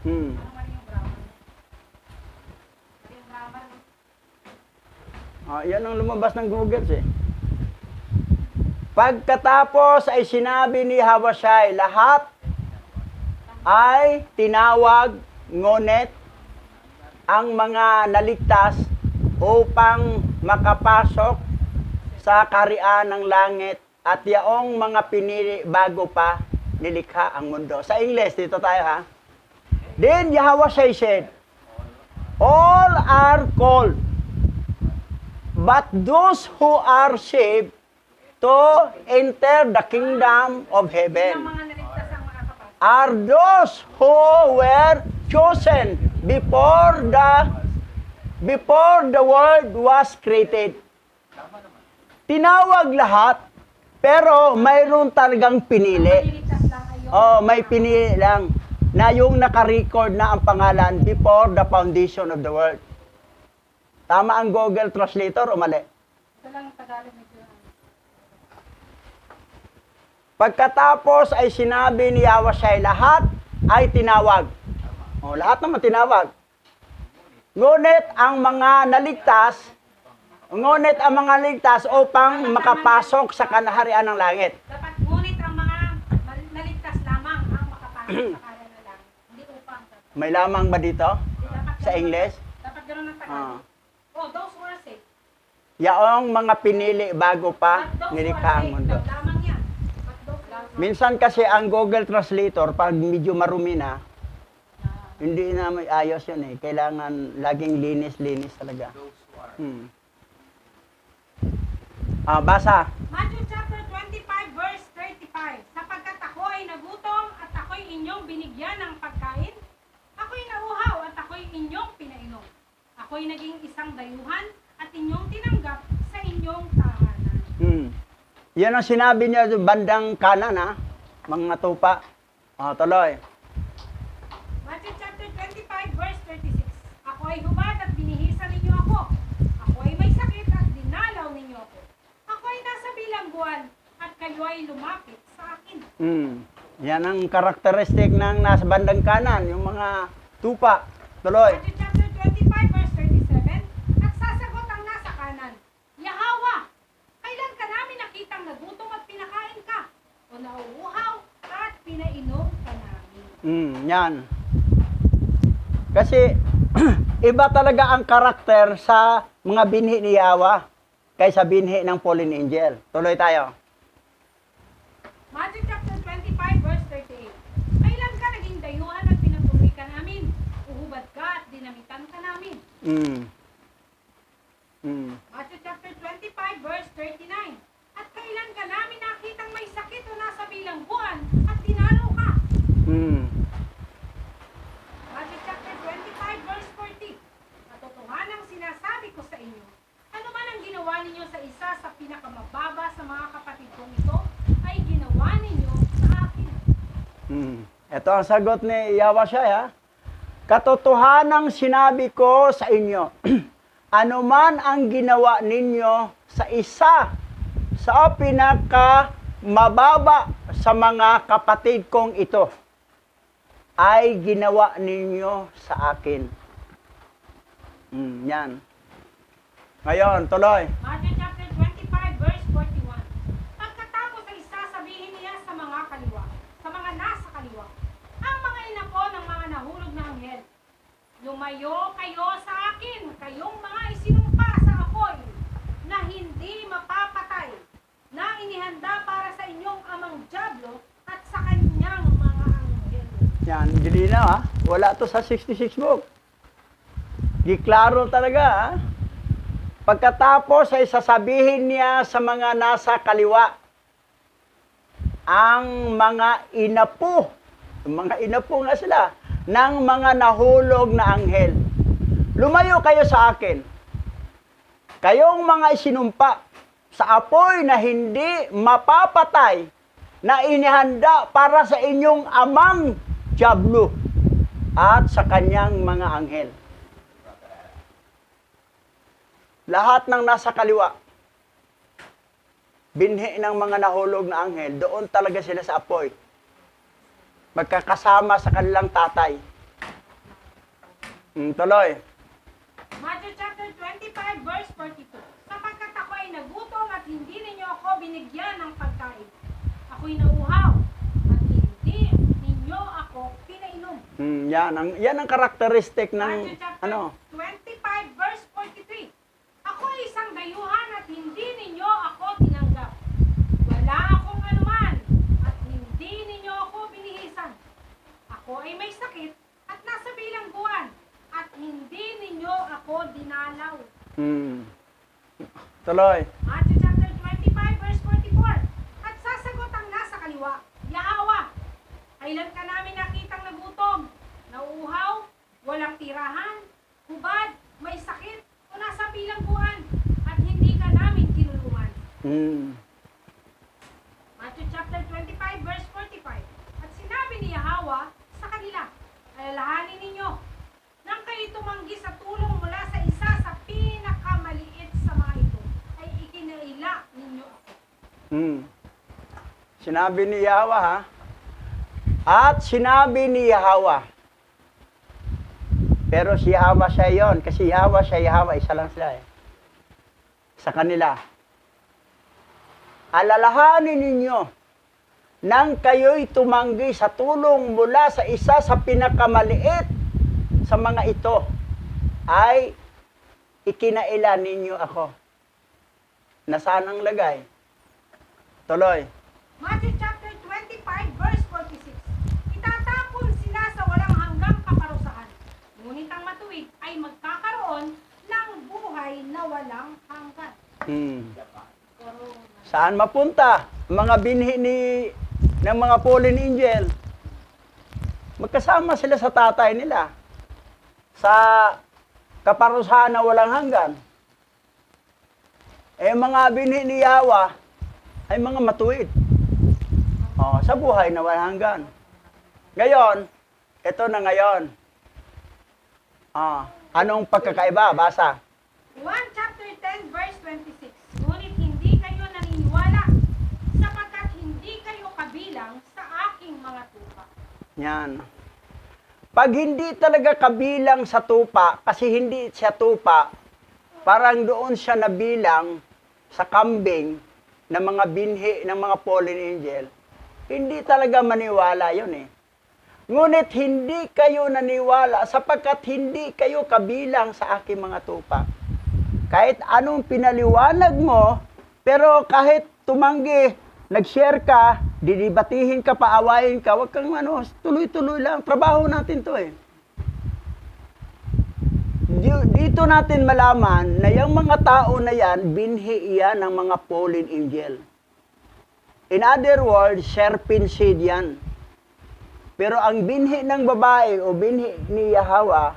Hmm. Para mali yung grammar. Mali yung grammar. Yan ang lumabas ng Google eh. Pagkatapos ay sinabi ni Hawashai, lahat ay tinawag, ngunit ang mga naligtas upang makapasok sa kaharian ng langit at yaong mga pinili bago pa nilikha ang mundo. Sa English, dito tayo ha. Then Yahweh said, all are called, but those who are saved to enter the kingdom of Yung heaven mga naligtas ang makakapasok. are those who were chosen before the world was created. Tinawag lahat, pero mayroon talagang pinili. Naligtas lang ay yung May pinili lang na yung naka-record na ang pangalan before the foundation of the world. Tama ang Google Translator o mali? ito lang Tagalog medyo. Pagkatapos ay sinabi ni Yahweh, lahat ay tinawag. Lahat naman tinawag. Ngunit ang mga naligtas upang makapasok sa kaharian ng langit. Dapat ngunit ang mga naligtas lamang ang makapasok sa kaharian ng langit. Hindi upang. May lamang ba dito? Dapat Sa ganun- English? Dapat gano'n ang Tagalog. Those who are saved. Yaong mga pinili bago pa But those who nilikha are ang saved, mundo. lamang yan. But those who are Minsan kasi ang Google Translator, pag medyo marumi na, Hindi na may ayos yun eh. Kailangan laging linis-linis talaga. Those who are. Basa. Matthew chapter 25 verse 35. Sapagkat ako ay nagutom at ako'y inyong binigyan ng pagkain, ako'y nauhaw at ako'y inyong pinainom. Ako'y naging isang dayuhan at inyong tinanggap sa inyong tahanan. Yan ang sinabi niya doon, bandang kanan ha. Mga tupa. Tuloy. Matthew chapter 25 verse 36. Ako ay hubad at binihisan ninyo ako. Ako ay may sakit at dinalaw ninyo ako. Ako ay nasa bilangguan at kayo ay lumapit sa akin. Yan ang karakteristik ng nasa bandang kanan, yung mga tupa. Tuloy. Matthew chapter 25 verse 37. At sasagot ang nasa kanan, Yahawa, kailan ka namin nakitang nagutom at pinakain ka? O nauuhaw at pinainom ka namin? Yan. Kasi, iba talaga ang karakter sa mga binhi ni Yahweh kaysa binhi ng fallen angel. Tuloy tayo. Matthew chapter 25 verse 38. Kailan ka naging dayuhan at pinatuloy ka namin? Uhubad ka at dinamitan ka namin? Matthew chapter 25 verse 39. At kailan ka namin nakitang may sakit o nasa bilangguan at dinalaw ka? Matthew chapter 25 verse 40. Katotohanang sinasabi ko sa inyo, ano man ang ginawa ninyo sa isa sa pinakamababa sa mga kapatid kong ito, ay ginawa ninyo sa akin. Ito ang sagot ni Yahweh ha. Katotohanang sinabi ko sa inyo, ano man ang ginawa ninyo sa isa sa pinakamababa sa mga kapatid kong ito, ay ginawa ninyo sa akin. Yan. Ngayon, tuloy. Matthew chapter 25 verse 41. Pagkatapos ay sasabihin niya sa mga kaliwa, sa mga nasa kaliwa, ang mga inapo ng mga nahulog na anghel, lumayo kayo sa akin, kayong mga isinumpa sa apoy, na hindi mapapatay, na inihanda para sa inyong amang dyablo at sa kanyang mga anghel. Yan, Angelina ha. Wala to sa 66 book. Giklaro talaga ha. Pagkatapos ay sasabihin niya sa mga nasa kaliwa, ang mga inapo, nga sila, ng mga nahulog na anghel. Lumayo kayo sa akin. Kayong mga isinumpa sa apoy na hindi mapapatay, na inihanda para sa inyong amang dyablo at sa kanyang mga anghel. Lahat ng nasa kaliwa, binhi ng mga nahulog na anghel, doon talaga sila sa apoy. Magkakasama sa kanilang tatay. Tuloy. Matthew chapter 25 verse 42. Sapagkat ako ay nagutom at hindi ninyo ako binigyan ng pagkain. Ako'y nauhaw at hindi ninyo ako pinainom. Yan ang karakteristik Matthew ng chapter 25 verse 43. Ako ay isang dayuhan at hindi ninyo ako tinanggap. Wala akong anuman at hindi ninyo ako binihisan. Ako ay may sakit at nasa bilangguan at hindi ninyo ako dinalaw. Tuloy. Matthew chapter 25 verse 44. At sasagot ang nasa kaliwa, Yahawa, kailan ka namin nakitang nagutom, nauuhaw, walang tirahan, hubad, may sakit, o nasa bilangguan, at hindi ka namin tinulungan. Matthew chapter 25 verse 45. At sinabi ni Yahawa sa kanila, alalahanin ninyo, nang kayo tumanggi sa tulong mula sa isa sa pinakamaliit sa mga ito, ay ikinaila ninyo ako. Sinabi ni Yahweh ha. At sinabi ni Yahweh. Pero si Yahweh siya yon, kasi Yahweh, isa lang sila eh. Sa kanila. Alalahanin ninyo, nang kayo'y tumanggi sa tulong mula sa isa sa pinakamaliit sa mga ito, ay ikinaila ninyo ako. Nasaan ang lagay? Tuloy. Matthew chapter 25 verse 46. Itatapon sila sa walang hanggang kaparusahan matuwid ay magkakaroon ng buhay na walang hanggan. Saan mapunta? Mga binhi ng mga fallen angel. Magkasama sila sa tatay nila. Sa kaparusahan na walang hanggan. Eh, mga binhi ni Yawa ay mga matuwid. Sa buhay na walang hanggan. Ngayon, ito na ngayon. Anong pagkakaiba? Basa. 1 chapter 10 verse 26. Ngunit hindi kayo naniniwala sapagkat hindi kayo kabilang sa aking mga tupa. Yan. Pag hindi talaga kabilang sa tupa, kasi hindi siya tupa, parang doon siya nabilang sa kambing ng mga binhi ng mga fallen angel, hindi talaga maniwala yun eh. Ngunit hindi kayo naniwala sapagkat hindi kayo kabilang sa aking mga tupa. Kahit anong pinaliwanag mo, pero kahit tumanggi, nag-share ka, didibatihin ka, paawayin ka, wag kang tuloy-tuloy lang. Trabaho natin to eh. Dito natin malaman na yung mga tao na yan, binhi iyan ng mga fallen angel. In other words, serpent seed yan. Pero ang binhi ng babae o binhi ni Yahweh,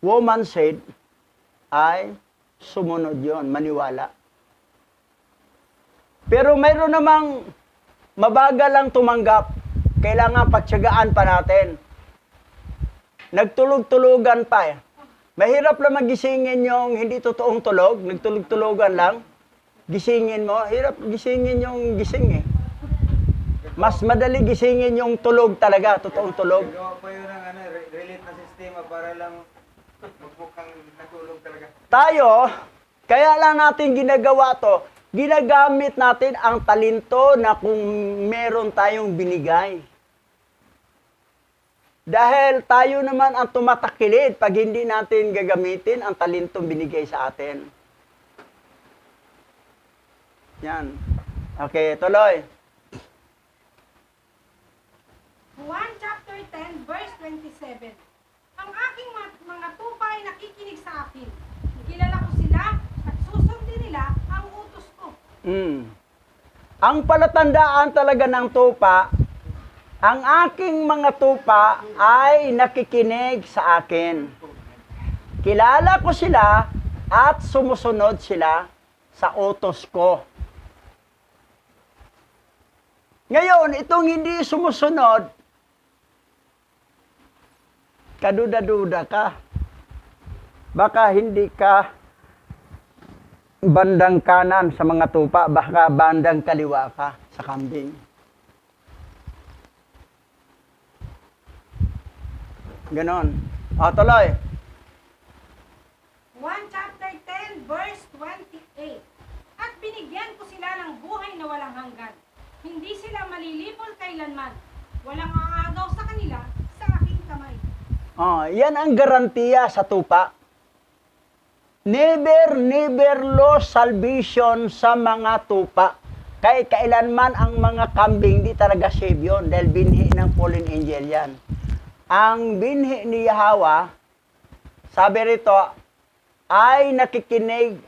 woman seed, ay sumunod yon, maniwala. Pero mayroon namang mabagal lang tumanggap. Kailangan pagtiyagaan pa natin. Nagtulog-tulugan pa eh. Mahirap lang magisingin yung hindi totoong tulog. Nagtulog-tulugan lang. Gisingin mo. Hirap gisingin yung gising eh. Mas madali gisingin yung tulog talaga, totoong tulog. Gawa pa yun ng relate na sistema para lang magmukhang natulog talaga. Tayo, kaya lang natin ginagawa to, ginagamit natin ang talento na kung meron tayong binigay. Dahil tayo naman ang tumatakilid pag hindi natin gagamitin ang talentong binigay sa atin. Yan. Okay, tuloy. 1 chapter 10 verse 27. Ang aking mga tupa ay nakikinig sa akin. Kilala ko sila at susundin nila ang utos ko. Ang palatandaan talaga ng tupa, ang aking mga tupa ay nakikinig sa akin. Kilala ko sila at sumusunod sila sa utos ko. Ngayon, itong hindi sumusunod, kaduda-duda ka. Baka hindi ka bandang kanan sa mga tupa, baka bandang kaliwa ka sa kambing. Ganon. Tuloy. 1 chapter 10 verse 28. At binigyan ko sila ng buhay na walang hanggan. Hindi sila malilipol kailanman. Walang aagaw sa kanila sa aking kamay. Yan ang garantiya sa tupa. Never lost salvation sa mga tupa. Kahit kailanman ang mga kambing, di talaga save yun dahil binhi ng fallen angel yan. Ang binhi ni Yahweh, sabi rito, ay nakikinig,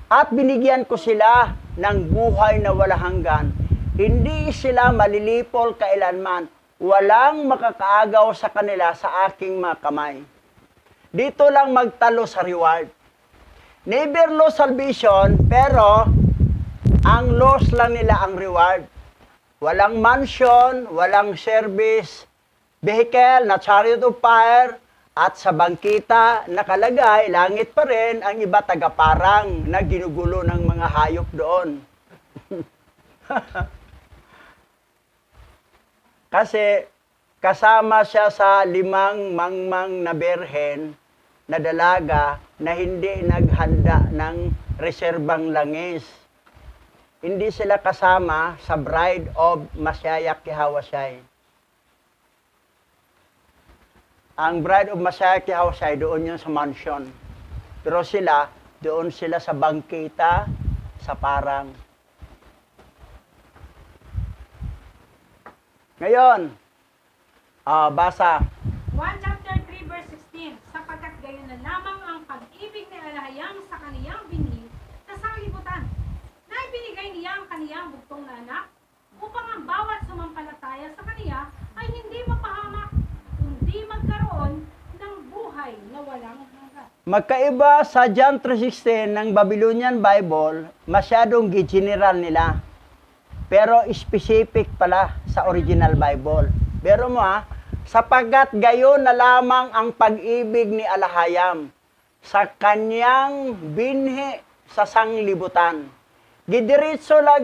at binigyan ko sila ng buhay na walang hanggan. Hindi sila malilipol kailanman. Walang makakaagaw sa kanila sa aking mga kamay. Dito lang magtalo sa reward. Never lose salvation, pero ang loss lang nila ang reward. Walang mansion, walang service, vehicle na chariot of fire, at sa bangkita nakalagay, langit pa rin, ang iba tagaparang na ginugulo ng mga hayop doon. Kasi kasama siya sa 5 mangmang na berhen na dalaga na hindi naghanda ng reserbang langis. Hindi sila kasama sa bride of Messiah Kihawasay. Ang bride of Messiah Kihawasay, doon yun sa mansion. Pero sila, doon sila sa bangkita, sa parang. Ngayon, Basa. 1 chapter 3 verse 16. Sapagkat gayon na lamang ang pag-ibig ni Alahayam sa kaniyang binhi sa sanglibutan, na ibinigay niya ang kaniyang bugtong na anak, upang ang bawat sumampalataya sa kaniya ay hindi mapahamak, kundi magkaroon ng buhay na walang hanggan. Magkaiba sa John 3:16 ng Babylonian Bible, masyadong general nila. Pero specific pala sa original Bible. Pero mo sapagkat gayon na lamang ang pag-ibig ni Alahayam sa kanyang binhi sa sanglibutan. Gidiritso lag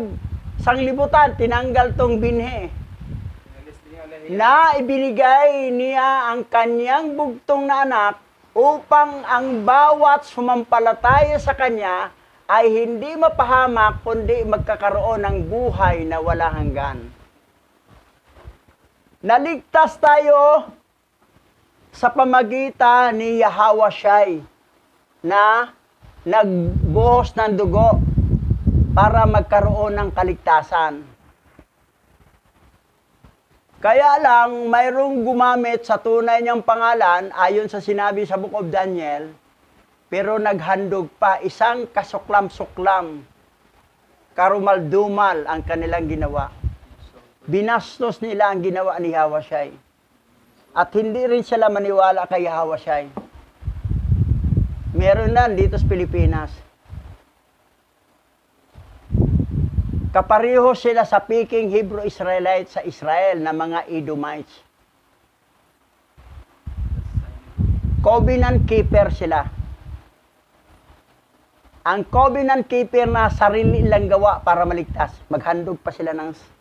sanglibutan, tinanggal tong binhi. Na ibinigay niya ang kanyang bugtong na anak upang ang bawat sumampalataya sa kanya ay hindi mapahamak kundi magkakaroon ng buhay na wala hanggan. Naligtas tayo sa pamagitan ni Yahweh Shai na nagbuhos ng dugo para magkaroon ng kaligtasan. Kaya lang, mayroong gumamit sa tunay niyang pangalan ayon sa sinabi sa Book of Daniel, pero naghandog pa, isang kasuklam-suklam, karumal-dumal ang kanilang ginawa. Binastos nila ang ginawa ni Yahweh Shai. At hindi rin sila maniwala kay Yahweh Shai. Meron na dito sa Pilipinas. Kapareho sila sa Peking Hebrew Israelites sa Israel na mga Edomites. Covenant keeper sila. Ang covenant keeper na sarili lang gawa para maligtas. Maghandog pa sila ng...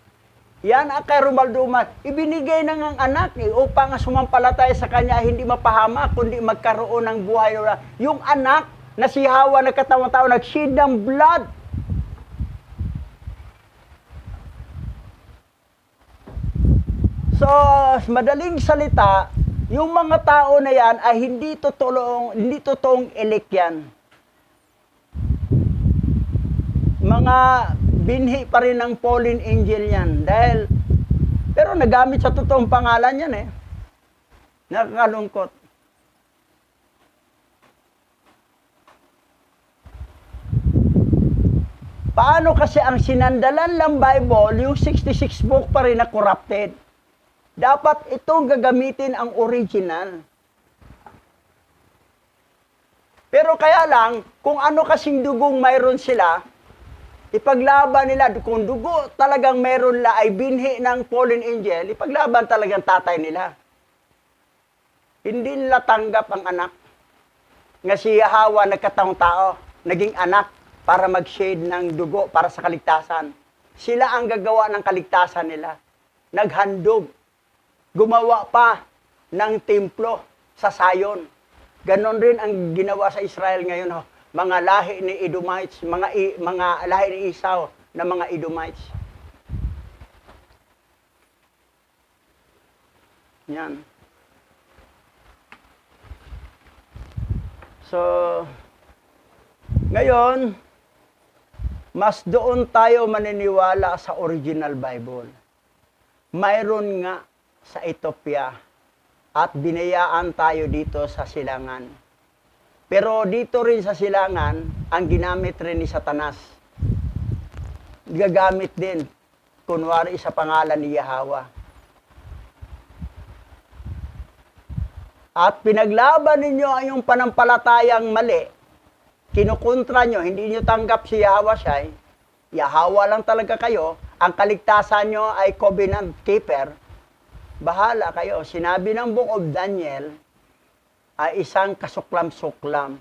Yan ang kay Rumalduman. Ibinigay na ng anak upang sumampalataya sa kanya hindi mapahama, kundi magkaroon ng buhay. Yung anak na si Hawa nagkataon-taon, nag-shed ng blood. So, madaling salita, yung mga tao na yan ay hindi totoong elect yan. Mga binhi pa rin ng fallen angel yan. Pero nagamit sa totoong pangalan yan eh. Nakakalungkot. Paano kasi ang sinandalan ng Bible, yung 66 book pa rin na corrupted? Dapat itong gagamitin ang original. Pero kaya lang, kung ano kasing dugong mayroon sila, ipaglaban nila, kung dugo talagang meron la ay binhi ng fallen angel, ipaglaban talagang tatay nila. Hindi nila tanggap ang anak. Nga si Hawa nagkataong tao, naging anak para mag-shade ng dugo para sa kaligtasan. Sila ang gagawa ng kaligtasan nila. Naghandog. Gumawa pa ng templo sa Sayon. Ganon rin ang ginawa sa Israel ngayon. Mga lahi ni Edomites, mga lahi ni Esau na mga Edomites. Yan. So, ngayon, mas doon tayo maniniwala sa original Bible. Mayroon nga sa Ethiopia at binayaan tayo dito sa silangan. Pero dito rin sa silangan, ang ginamit rin ni Satanas. Gagamit din, kunwari sa pangalan ni Yahweh. At pinaglaban ninyo ang yung panampalatayang mali, kinukontra nyo, hindi nyo tanggap si Yahweh Shai, Yahweh lang talaga kayo, ang kaligtasan nyo ay covenant keeper, bahala kayo. Sinabi ng Book of Daniel, ay isang kasuklam-suklam.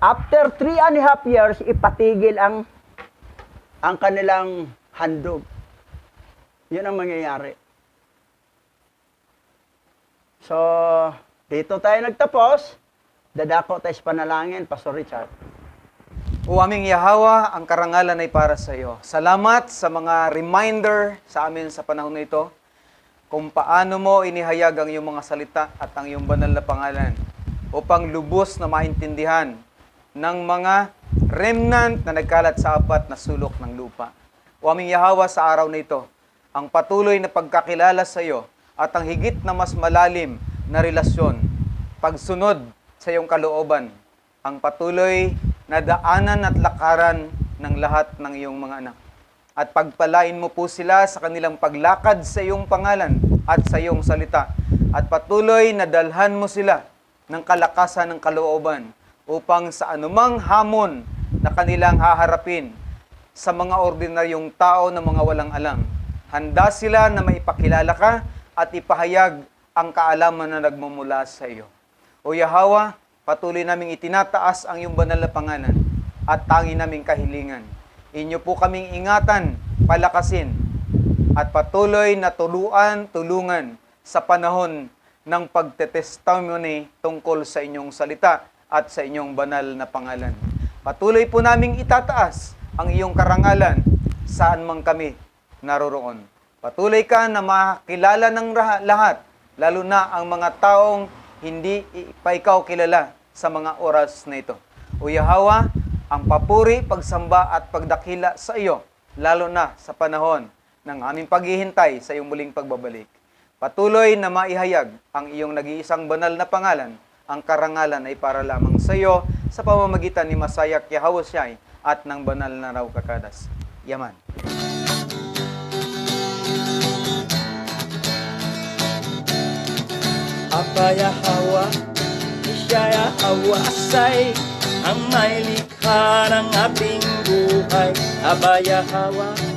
After 3.5 years, ipatigil ang kanilang handog. Yun ang mangyayari. So, dito tayo nagtapos. Dadako tayo sa panalangin, Pastor Richard. O aming Yahweh, ang karangalan ay para sa iyo. Salamat sa mga reminder sa amin sa panahon na ito, kung paano mo inihayag ang iyong mga salita at ang iyong banal na pangalan upang lubos na maintindihan ng mga remnant na nagkalat sa apat na sulok ng lupa. O aming Yahweh, sa araw na ito, ang patuloy na pagkakilala sa iyo at ang higit na mas malalim na relasyon, pagsunod sa iyong kalooban, ang patuloy na daanan at lakaran ng lahat ng iyong mga anak. At pagpalain mo po sila sa kanilang paglakad sa iyong pangalan at sa iyong salita. At patuloy na dalhan mo sila ng kalakasan ng kalooban upang sa anumang hamon na kanilang haharapin sa mga ordinaryong tao na mga walang alam, handa sila na maipakilala ka at ipahayag ang kaalaman na nagmumula sa iyo. O Yahweh, patuloy naming itinataas ang iyong banal na pangalan at tangi naming kahilingan. Inyo po kaming ingatan, palakasin, at patuloy na tulungan sa panahon ng pagtetestimony tungkol sa inyong salita at sa inyong banal na pangalan. Patuloy po naming itataas ang iyong karangalan saan man kami naroroon. Patuloy ka na makilala ng lahat, lalo na ang mga taong hindi pa ikaw kilala sa mga oras na ito. O Yahweh, ang papuri, pagsamba at pagdakila sa iyo, lalo na sa panahon ng aming paghihintay sa iyong muling pagbabalik. Patuloy na maihayag ang iyong nag-iisang banal na pangalan. Ang karangalan ay para lamang sa iyo sa pamamagitan ni Masayak Yahawasyai at ng banal na raw kakadas. Yaman. Apa Yahawa, siya Yahawa say ang may likha ng ating buhay. Aba Yahawa,